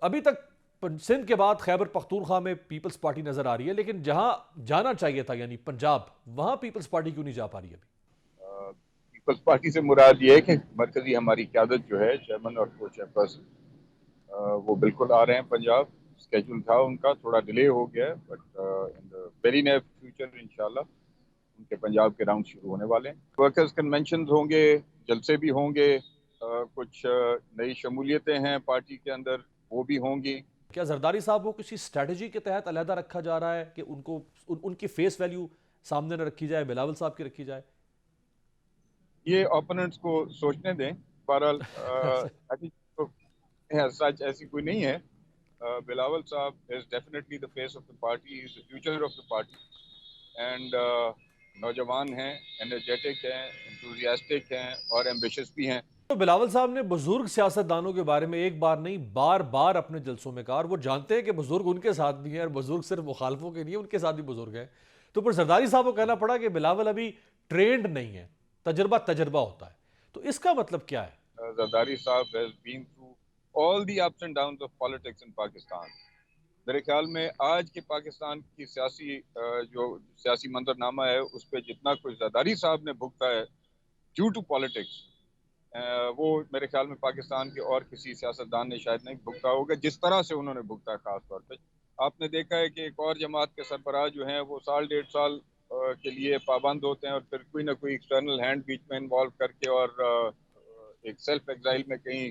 ابھی تک سندھ کے بعد خیبر پختونخوا میں پیپلز پارٹی نظر آ رہی ہے، لیکن جہاں جانا چاہیے تھا یعنی پنجاب، وہاں پیپلز پارٹی کیوں نہیں جا پا رہی ابھی؟ پیپلز پارٹی سے مراد یہ ہے کہ مرکزی ہماری قیادت جو ہے چیئرمین اور کو چیئرپرسن وہ بالکل آ رہے ہیں پنجاب. اسکیجول تھا ان کا، تھوڑا ڈیلے ہو گیا ہے، but in the very near future انشاءاللہ ان کے پنجاب کے راؤنڈ شروع ہونے والے ہیں. ورکرز کنونشنز ہوں گے، جلسے بھی ہوں گے، کچھ نئی شمولیتیں ہیں پارٹی کے اندر وہ بھی ہوں گی. کیا زرداری صاحب کو کسی اسٹریٹجی کے تحت علیحدہ رکھا جا رہا ہے کہ ان کی فیس ویلیو سامنے نہ رکھی جائے، بلاول صاحب کی رکھی جائے؟ یہ اوپوننٹس کو سوچنے دیں. بہرحال سچ ایسی کوئی نہیں ہے. بلاول صاحب is definitely the face of the party, is the future of the party. And نوجوان ہیں، انرجیٹک ہیں، انتھوزیاسٹک ہیں اور ایمبیشس بھی ہیں. تو بلاول صاحب نے بزرگ سیاستدانوں کے بارے میں ایک بار نہیں بار بار اپنے جلسوں میں کہا، اور وہ جانتے ہیں کہ بزرگ ان کے ساتھ بھی ہیں، اور بزرگ صرف مخالفوں کے نہیں ہیں، ان کے ساتھ بھی بزرگ ہیں. تو پر زرداری صاحب کو کہنا پڑا کہ بلاول ابھی ٹرینڈ نہیں ہے، تجربہ ہوتا ہے. تو اس کا مطلب کیا ہے؟ زرداری صاحب has been through all the ups and downs of politics in Pakistan. میرے خیال میں آج کے پاکستان کی جو سیاسی منظرنامہ ہے اس پہ جتنا کچھ زرداری صاحب نے بھگتا ہے ڈیو ٹو پالیٹکس، وہ میرے خیال میں پاکستان کے اور کسی سیاستدان نے شاید نہیں بھگتا ہوگا جس طرح سے انہوں نے بھگتا ہے. خاص طور پہ آپ نے دیکھا ہے کہ ایک اور جماعت کے سربراہ جو ہیں وہ سال ڈیڑھ سال کے لیے پابند ہوتے ہیں اور پھر کوئی نہ کوئی ایکسٹرنل ہینڈ بیچ میں انوالو کر کے اور ایک سیلف ایگزائل میں کہیں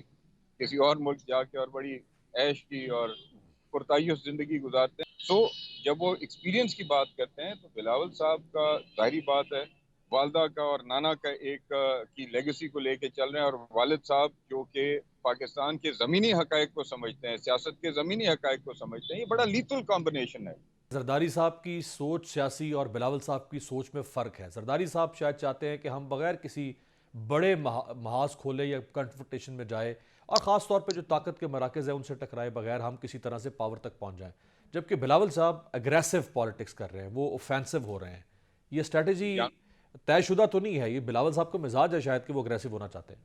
کسی اور ملک جا کے اور بڑی عیش کی اور پرتعیش زندگی گزارتے ہیں. سو جب وہ ایکسپیرینس کی بات کرتے ہیں تو بلاول صاحب کا ظاہری بات ہے والدہ کا اور نانا کا ایک کی لیگیسی کو لے کے چل رہے ہیں، اور والد صاحب جو کہ پاکستان کے زمینی حقائق کو سمجھتے ہیں، سیاست کے زمینی حقائق کو سمجھتے ہیں. یہ بڑا لیتل کمبینیشن ہے. زرداری صاحب کی سوچ سیاسی اور بلاول صاحب کی سوچ میں فرق ہے. زرداری صاحب شاید چاہتے ہیں کہ ہم بغیر کسی بڑے محاذ کھولے یا کنفرنٹیشن میں جائے، اور خاص طور پہ جو طاقت کے مراکز ہیں ان سے ٹکرائے بغیر ہم کسی طرح سے پاور تک پہنچ جائیں. جبکہ بلاول صاحب اگریسو پالیٹکس کر رہے ہیں، وہ اوفینسو ہو رہے ہیں. یہ اسٹریٹجی طے شدہ تو نہیں ہے، یہ بلاول صاحب کا مزاج ہے شاید کہ وہ اگریسو ہونا چاہتے ہیں.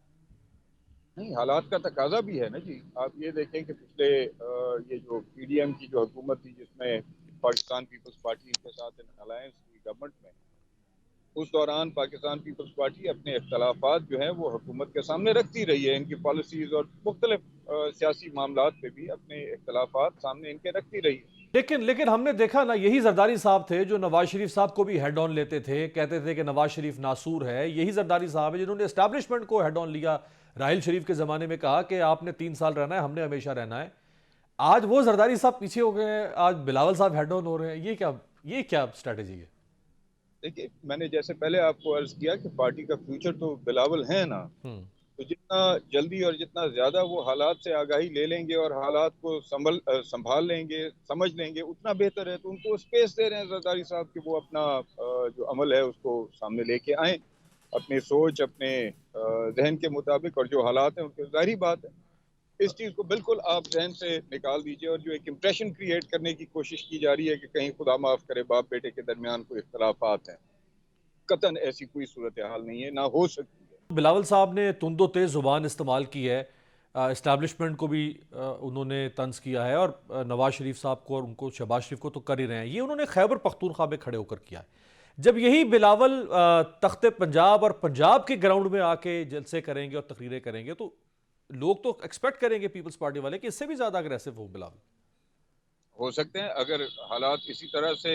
نہیں، حالات کا تقاضا بھی ہے نا جی. آپ یہ دیکھیں کہ پچھلے یہ جو پی ڈی ایم کی جو حکومت تھی جس میں پاکستان پیپلز پارٹی کے ساتھ الائنس کی گورنمنٹ میں، اس دوران پاکستان پیپلز پارٹی اپنے اختلافات جو ہیں وہ حکومت کے سامنے رکھتی رہی ہے. ان کی پالیسیز اور مختلف سیاسی معاملات پہ بھی اپنے اختلافات سامنے ان کے رکھتی رہی ہے. لیکن ہم نے دیکھا نا، یہی زرداری صاحب تھے جو نواز شریف صاحب کو بھی ہیڈ آن لیتے تھے، کہتے تھے کہ نواز شریف ناسور ہے. یہی زرداری صاحب ہے جنہوں نے اسٹیبلشمنٹ کو ہیڈ آن لیا. راحیل شریف کے زمانے میں کہا کہ آپ نے 3 سال رہنا ہے، ہم نے ہمیشہ رہنا ہے. آج وہ زرداری صاحب پیچھے ہو گئے ہیں، آج بلاول صاحب ہیڈ آن ہو رہے ہیں. یہ کیا اسٹریٹجی ہے؟ دیکھیے، میں نے جیسے پہلے آپ کو عرض کیا کہ پارٹی کا فیوچر تو بلاول ہے نا. تو جتنا جلدی اور جتنا زیادہ وہ حالات سے آگاہی لے لیں گے اور حالات کو سنبھال لیں گے، سمجھ لیں گے، اتنا بہتر ہے. تو ان کو اسپیس دے رہے ہیں زرداری صاحب کہ وہ اپنا جو عمل ہے اس کو سامنے لے کے آئیں، اپنی سوچ، اپنے ذہن کے مطابق. اور جو حالات ہیں ان کی ظاہری بات ہے اس چیز کو بالکل آپ ذہن سے نکال دیجئے. اور جو ایک امپریشن کریٹ کرنے کی کوشش کی جا رہی ہے کہ کہیں خدا معاف کرے باپ بیٹے کے درمیان کوئی اختلافات ہیں، قطعاً ایسی کوئی صورتحال نہیں ہے، نہ ہو سکتی ہے. بلاول صاحب نے تند و تیز زبان استعمال کی ہے، اسٹیبلشمنٹ کو بھی انہوں نے طنز کیا ہے، اور نواز شریف صاحب کو اور ان کو شہباز شریف کو تو کر ہی رہے ہیں. یہ انہوں نے خیبر پختونخوا میں کھڑے ہو کر کیا ہے. جب یہی بلاول تخت پنجاب اور پنجاب کے گراؤنڈ میں آ کے جلسے کریں گے اور تقریریں کریں گے تو لوگ تو ایکسپیکٹ کریں گے پیپلز پارٹی والے کہ اس سے بھی زیادہ اگریسو ہو بلاول. ہو سکتے ہیں اگر حالات اسی طرح سے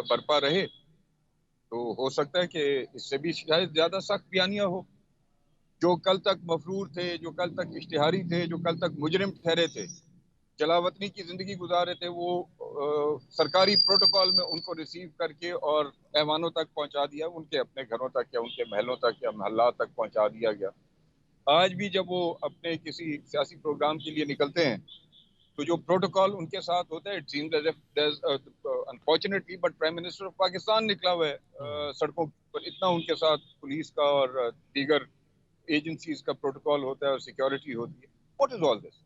برپا رہے تو ہو سکتا ہے کہ اس سے بھی شاید زیادہ سخت بیانیہ ہو. جو کل تک مفرور تھے، جو کل تک اشتہاری تھے، جو کل تک مجرم ٹھہرے تھے، جلاوطنی کی زندگی گزار رہے تھے، وہ سرکاری پروٹوکول میں ان کو ریسیو کر کے اور ایوانوں تک پہنچا دیا، ان کے اپنے گھروں تک یا ان کے محلوں تک یا محلات تک پہنچا دیا گیا. آج بھی جب وہ اپنے کسی سیاسی پروگرام کے لیے نکلتے ہیں تو جو پروٹوکول ان کے ساتھ ہوتا ہے، it seems as if unfortunately but prime minister of Pakistan نکلا ہوا ہے سڑکوں پر. اتنا ان کے ساتھ پولیس کا اور دیگر ایجنسیز کا پروٹوکول ہوتا ہے اور سیکیورٹی ہوتی ہے. واٹ از آل دس؟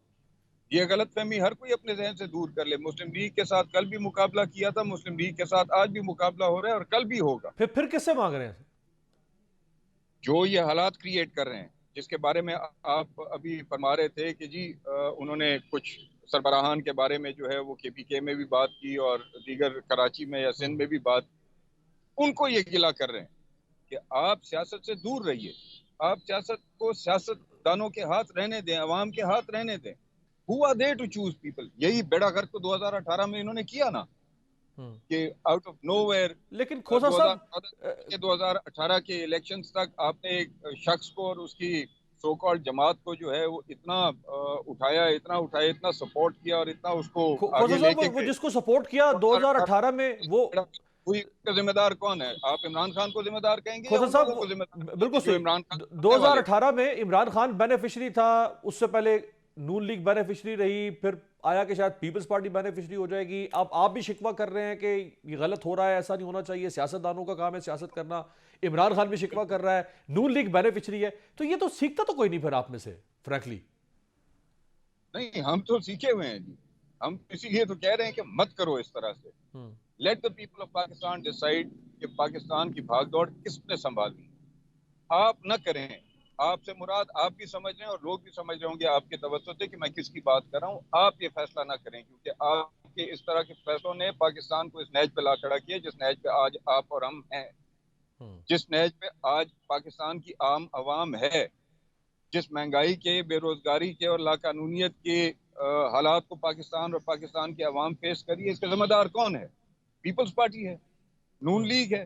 یہ غلط فہمی ہر کوئی اپنے ذہن سے دور کر لے. مسلم لیگ کے ساتھ کل بھی مقابلہ کیا تھا، مسلم لیگ کے ساتھ آج بھی مقابلہ ہو رہا ہے اور کل بھی ہوگا. پھر کس سے مانگ رہے ہیں؟ جو یہ حالات کریٹ کر رہے ہیں جس کے بارے میں آپ ابھی فرما رہے تھے کہ جی انہوں نے کچھ سربراہان کے بارے میں جو ہے وہ KPK میں بھی بات کی اور دیگر کراچی میں یا سندھ میں بھی بات، ان کو یہ گلا کر رہے ہیں کہ آپ سیاست سے دور رہیے، آپ سیاست کو سیاست دانوں کے ہاتھ رہنے دیں، عوام کے ہاتھ رہنے دیں. Who are they to choose people؟ یہی بیڑا گرک تو 2018 میں انہوں نے کیا نا، کہ آؤٹ آف نو ویئر لیکن کھوسا صاحب 2018 کے الیکشنز تک آپ نے ایک شخص کو اور اس کی سو کالڈ جماعت کو جو ہے وہ اتنا اٹھایا، اتنا سپورٹ کیا اور اتنا اس کو کھوسا آگے لے کے صاحب وہ گئے. جس کو سپورٹ کیا 2018 میں، وہ کوئی کا ذمہ دار کون ہے؟ آپ عمران خان کو ذمہ دار کہیں گے یا کھوسا ان لوگوں صاحب کو ذمہ دار کہیں بالکل گے جو صحیح، عمران خان کے دو سامنے ہزار والے؟ اٹھارہ میں عمران خان بینیفیشری تھا، اس سے پہلے نون لیگ بینیفیشری رہی، پھر آیا کہ شاید پیپلز پارٹی بینیفیشری ہو جائے گی. اب آپ بھی شکوہ کر رہے ہیں کہ یہ غلط ہو رہا ہے، ایسا نہیں ہونا چاہیے، سیاست دانوں کا کام ہے سیاست کرنا. عمران خان بھی شکوہ کر رہا ہے، نون لیگ بینیفیشری ہے. تو یہ تو سیکھتا تو کوئی نہیں پھر آپ میں سے، فرینکلی. نہیں، ہم تو سیکھے ہوئے ہیں جی. ہم اسی لیے تو کہہ رہے ہیں کہ مت کرو اس طرح سے. Let the people of Pakistan decide کہ پاکستان کی بھاگ دوڑ کس نے سنبھالنی. آپ نہ کریں. آپ سے مراد آپ بھی سمجھ رہے ہیں اور لوگ بھی سمجھ رہے ہوں گے آپ کے توسط سے کہ میں کس کی بات کر رہا ہوں. آپ یہ فیصلہ نہ کریں، کیونکہ آپ کے اس طرح کے فیصلوں نے پاکستان کو اس نہج پہ لا کھڑا کیا جس نہج پہ آج آپ اور ہم ہیں، جس نہج پہ آج پاکستان کی عام عوام ہے، جس مہنگائی کے، بے روزگاری کے اور لاقانونیت کے حالات کو پاکستان اور پاکستان کے عوام فیس کری ہے. اس کا ذمہ دار کون ہے؟ پیپلز پارٹی ہے، نون لیگ ہے.